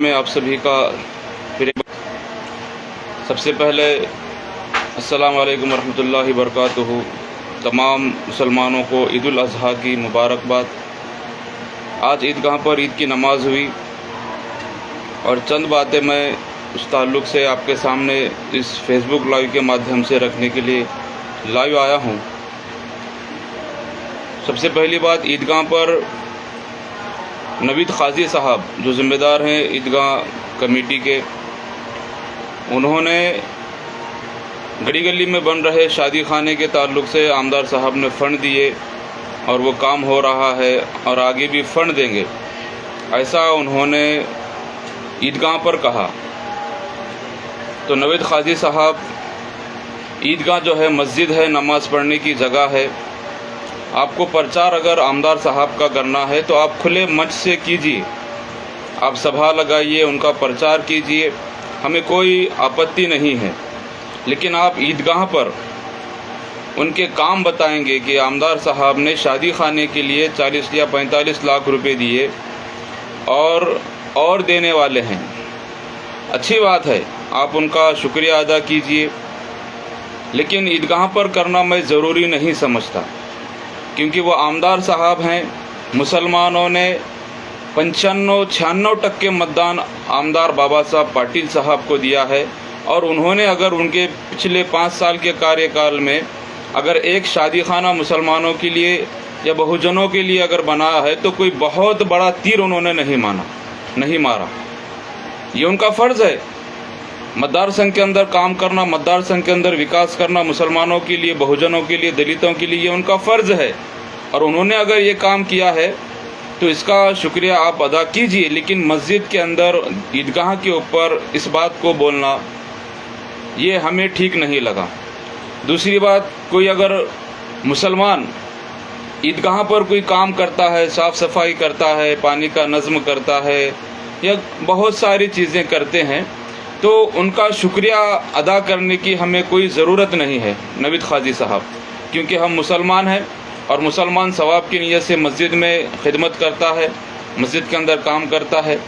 मैं आप सभी का फिर सबसे पहले अस्सलाम वालेकुम रहमतुल्लाहि वबरकातुहू। तमाम मुसलमानों को ईद उल अज़हा की मुबारकबाद। आज ईदगाह पर ईद की नमाज हुई और चंद बातें मैं उस ताल्लुक़ से आपके सामने इस फेसबुक लाइव के माध्यम से रखने के लिए लाइव आया हूँ। सबसे पहली बात, ईदगाह पर नवीद क़ाज़ी साहब जो ज़िम्मेदार हैं ईदगाह कमेटी के, उन्होंने गली गली में बन रहे शादी खाने के ताल्लुक़ से आमदार साहब ने फ़ंड दिए और वो काम हो रहा है और आगे भी फ़ंड देंगे, ऐसा उन्होंने ईदगाह पर कहा। तो नवीद क़ाज़ी साहब, ईदगाह जो है मस्जिद है, नमाज़ पढ़ने की जगह है। आपको प्रचार अगर आमदार साहब का करना है तो आप खुले मंच से कीजिए, आप सभा लगाइए, उनका प्रचार कीजिए, हमें कोई आपत्ति नहीं है। लेकिन आप ईदगाह पर उनके काम बताएंगे कि आमदार साहब ने शादी खाने के लिए 40 या 45 लाख रुपए दिए और देने वाले हैं। अच्छी बात है, आप उनका शुक्रिया अदा कीजिए, लेकिन ईदगाह पर करना मैं ज़रूरी नहीं समझता, क्योंकि वो आमदार साहब हैं। मुसलमानों ने 95-96% मतदान आमदार बाबा साहब पाटिल साहब को दिया है और उन्होंने अगर उनके पिछले 5 साल के कार्यकाल में अगर एक शादी खाना मुसलमानों के लिए या बहुजनों के लिए अगर बनाया है तो कोई बहुत बड़ा तीर उन्होंने नहीं मारा। ये उनका फ़र्ज़ है, मतदार संघ के अंदर काम करना, मतदार संघ के अंदर विकास करना, मुसलमानों के लिए, बहुजनों के लिए, दलितों के लिए, ये उनका फ़र्ज़ है। और उन्होंने अगर ये काम किया है तो इसका शुक्रिया आप अदा कीजिए। लेकिन मस्जिद के अंदर ईदगाह के ऊपर इस बात को बोलना ये हमें ठीक नहीं लगा। दूसरी बात, कोई अगर मुसलमान ईदगाह पर कोई काम करता है, साफ़ सफाई करता है, पानी का नज़्म करता है या बहुत सारी चीज़ें करते हैं, तो उनका शुक्रिया अदा करने की हमें कोई ज़रूरत नहीं है नवीद क़ाज़ी साहब, क्योंकि हम मुसलमान हैं और मुसलमान सवाब की नीयत से मस्जिद में खिदमत करता है, मस्जिद के अंदर काम करता है।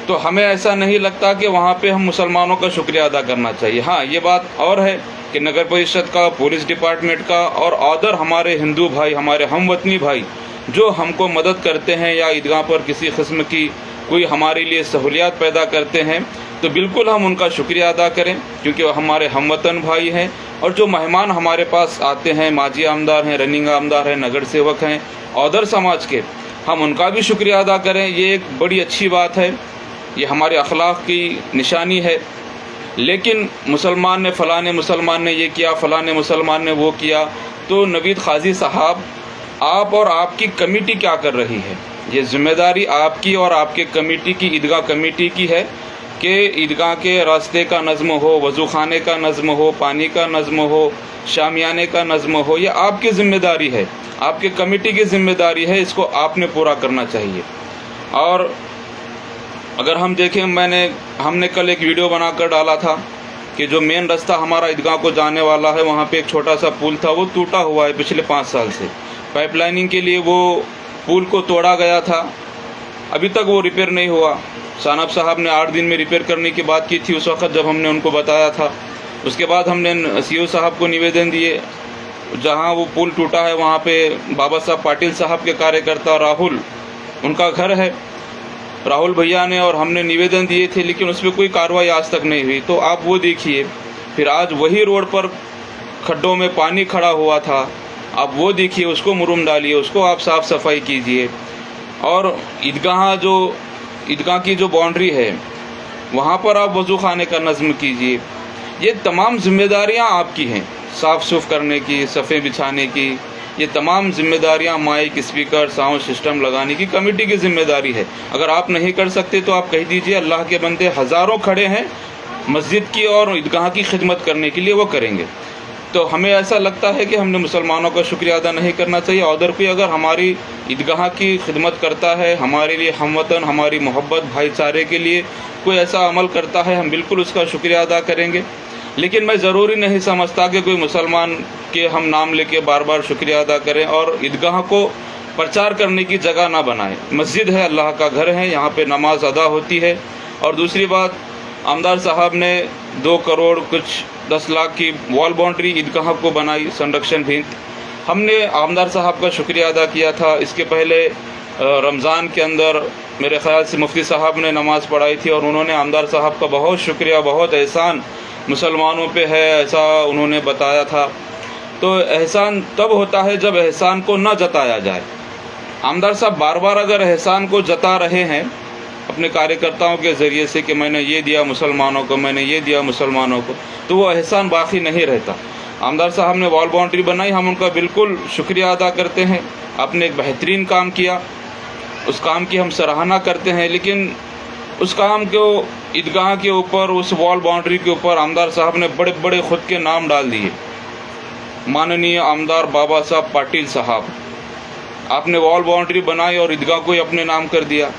तो हमें ऐसा नहीं लगता कि वहाँ पे हम मुसलमानों का शुक्रिया अदा करना चाहिए। हाँ, ये बात और है कि नगर परिषद का, पुलिस डिपार्टमेंट का और अदर हमारे हिंदू भाई, हमारे हमवतनी भाई जो हमको मदद करते हैं या ईदगाह पर किसी किस्म की कोई हमारे लिए सहूलियात पैदा करते हैं, तो बिल्कुल हम उनका शुक्रिया अदा करें, क्योंकि वो हमारे हमवतन भाई हैं। और जो मेहमान हमारे पास आते हैं, माजी आमदार हैं, रनिंग आमदार हैं, नगर सेवक हैं, अदर समाज के, हम उनका भी शुक्रिया अदा करें। ये एक बड़ी अच्छी बात है, ये हमारे अखलाक की निशानी है। लेकिन मुसलमान ने, फ़लाने मुसलमान ने ये किया, फ़लाने मुसलमान ने वो किया, तो नवीद क़ाज़ी साहब, आप और आपकी कमेटी क्या कर रही है? ये जिम्मेदारी आपकी और आपके कमेटी की, ईदगाह कमेटी की है कि ईदगाह के रास्ते का नज़्म हो, वज़ू खाने का नज़्म हो, पानी का नज़्म हो, शामियाने का नज़्म हो, ये आपकी ज़िम्मेदारी है, आपके कमेटी की ज़िम्मेदारी है, इसको आपने पूरा करना चाहिए। और अगर हम देखें, हमने कल एक वीडियो बनाकर डाला था कि जो मेन रास्ता हमारा ईदगाह को जाने वाला है, वहाँ पे एक छोटा सा पुल था, वो टूटा हुआ है पिछले 5 साल से। पाइपलाइनिंग के लिए वो पुल को तोड़ा गया था, अभी तक वो रिपेयर नहीं हुआ। सानब साहब ने 8 दिन में रिपेयर करने की बात की थी उस वक़्त जब हमने उनको बताया था। उसके बाद हमने सीओ साहब को निवेदन दिए, जहाँ वो पुल टूटा है वहाँ पे बाबा साहब पाटिल साहब के कार्यकर्ता राहुल, उनका घर है, राहुल भैया ने और हमने निवेदन दिए थे, लेकिन उस पर कोई कार्रवाई आज तक नहीं हुई। तो आप वो देखिए। फिर आज वही रोड पर खड्डों में पानी खड़ा हुआ था, आप वो देखिए, उसको मुरुम डालिए, उसको आप साफ़ सफाई कीजिए। और ईदगाह की जो बाउंड्री है वहाँ पर आप वज़ू खाने का नज़्म कीजिए। ये तमाम जिम्मेदारियाँ आपकी हैं, साफ़ सुफ करने की, सफ़े बिछाने की, ये तमाम जिम्मेदारियाँ माइक, स्पीकर, साउंड सिस्टम लगाने की कमेटी की जिम्मेदारी है। अगर आप नहीं कर सकते तो आप कह दीजिए, अल्लाह के बंदे हज़ारों खड़े हैं मस्जिद की और ईदगाह की खिदमत करने के लिए, वो करेंगे। तो हमें ऐसा लगता है कि हमने मुसलमानों का शुक्रिया अदा नहीं करना चाहिए। अदर कोई अगर हमारी ईदगाह की खिदमत करता है, हमारे लिए हमवतन, हमारी मोहब्बत, भाईचारे के लिए कोई ऐसा अमल करता है, हम बिल्कुल उसका शुक्रिया अदा करेंगे। लेकिन मैं ज़रूरी नहीं समझता कि कोई मुसलमान के हम नाम लेके बार बार शुक्रिया अदा करें और ईदगाह को प्रचार करने की जगह ना बनाएं। मस्जिद है, अल्लाह का घर है, यहाँ पे नमाज अदा होती है और दूसरी बात, आमदार साहब ने 2 करोड़ कुछ 10 लाख की वॉल बाउंड्री ईदगाह को बनाई, संरक्षण भिंत। हमने आमदार साहब का शुक्रिया अदा किया था। इसके पहले रमज़ान के अंदर मेरे ख़्याल से मुफ्ती साहब ने नमाज़ पढ़ाई थी और उन्होंने आमदार साहब का बहुत शुक्रिया, बहुत एहसान मुसलमानों पे है, ऐसा उन्होंने बताया था। तो एहसान तब होता है जब एहसान को न जताया जाए। आमदार साहब बार बार अगर एहसान को जता रहे हैं अपने कार्यकर्ताओं के ज़रिए से कि मैंने ये दिया मुसलमानों को, मैंने ये दिया मुसलमानों को, तो वो एहसान बाकी नहीं रहता। आमदार साहब ने वॉल बाउंड्री बनाई, हम उनका बिल्कुल शुक्रिया अदा करते हैं। आपने एक बेहतरीन काम किया, उस काम की हम सराहना करते हैं, लेकिन उस काम को ईदगाह के ऊपर, उस वॉल बाउंड्री के ऊपर आमदार साहब ने बड़े बड़े खुद के नाम डाल दिए। माननीय आमदार बाबा साहब पाटिल साहब, आपने वॉल बाउंड्री बनाई और ईदगाह को ही अपने नाम कर दिया।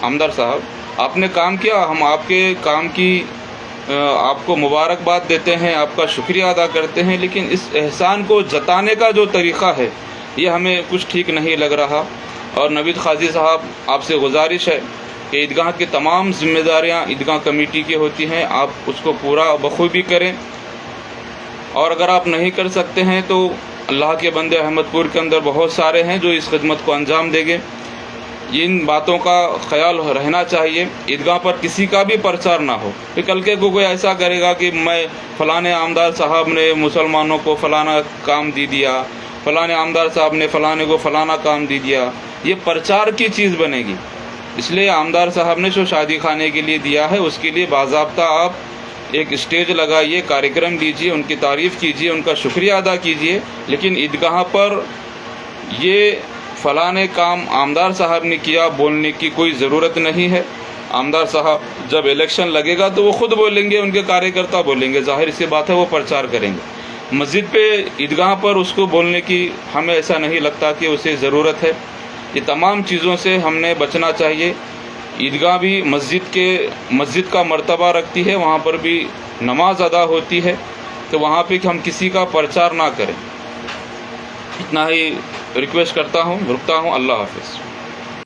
आमदार साहब, आपने काम किया, हम आपके काम की आपको मुबारकबाद देते हैं, आपका शुक्रिया अदा करते हैं, लेकिन इस एहसान को जताने का जो तरीक़ा है ये हमें कुछ ठीक नहीं लग रहा। और नवीद क़ाज़ी साहब, आपसे गुजारिश है कि ईदगाह की तमाम जिम्मेदारियां ईदगाह कमेटी की होती हैं, आप उसको पूरा बखूबी करें। और अगर आप नहीं कर सकते हैं तो अल्लाह के बंदे अहमदपुर के अंदर बहुत सारे हैं जो इस खिदमत को अंजाम देंगे। इन बातों का ख्याल रहना चाहिए। ईदगाह पर किसी का भी प्रचार ना हो कि कल के को कोई ऐसा करेगा कि मैं फ़लाने आमदार साहब ने मुसलमानों को फ़लाना काम दे दिया, फ़लाने आमदार साहब ने फ़लाने को फ़लाना काम दे दिया, ये प्रचार की चीज़ बनेगी। इसलिए आमदार साहब ने जो शादी खाने के लिए दिया है उसके लिए बाज़ाब्ता आप एक स्टेज लगाइए, कार्यक्रम दीजिए, उनकी तारीफ़ कीजिए, उनका शुक्रिया अदा कीजिए। लेकिन ईदगाह पर ये फ़लाने काम आमदार साहब ने किया बोलने की कोई ज़रूरत नहीं है। आमदार साहब जब इलेक्शन लगेगा तो वो ख़ुद बोलेंगे, उनके कार्यकर्ता बोलेंगे, जाहिर सी बात है वो प्रचार करेंगे। मस्जिद पे ईदगाह पर उसको बोलने की हमें ऐसा नहीं लगता कि उसे ज़रूरत है। ये तमाम चीज़ों से हमने बचना चाहिए। ईदगाह भी मस्जिद का मर्तबा रखती है, वहाँ पर भी नमाज अदा होती है, तो वहाँ पे हम किसी का प्रचार ना करें। इतना ही रिक्वेस्ट करता हूँ, रुकता हूँ। अल्लाह हाफ़िज़।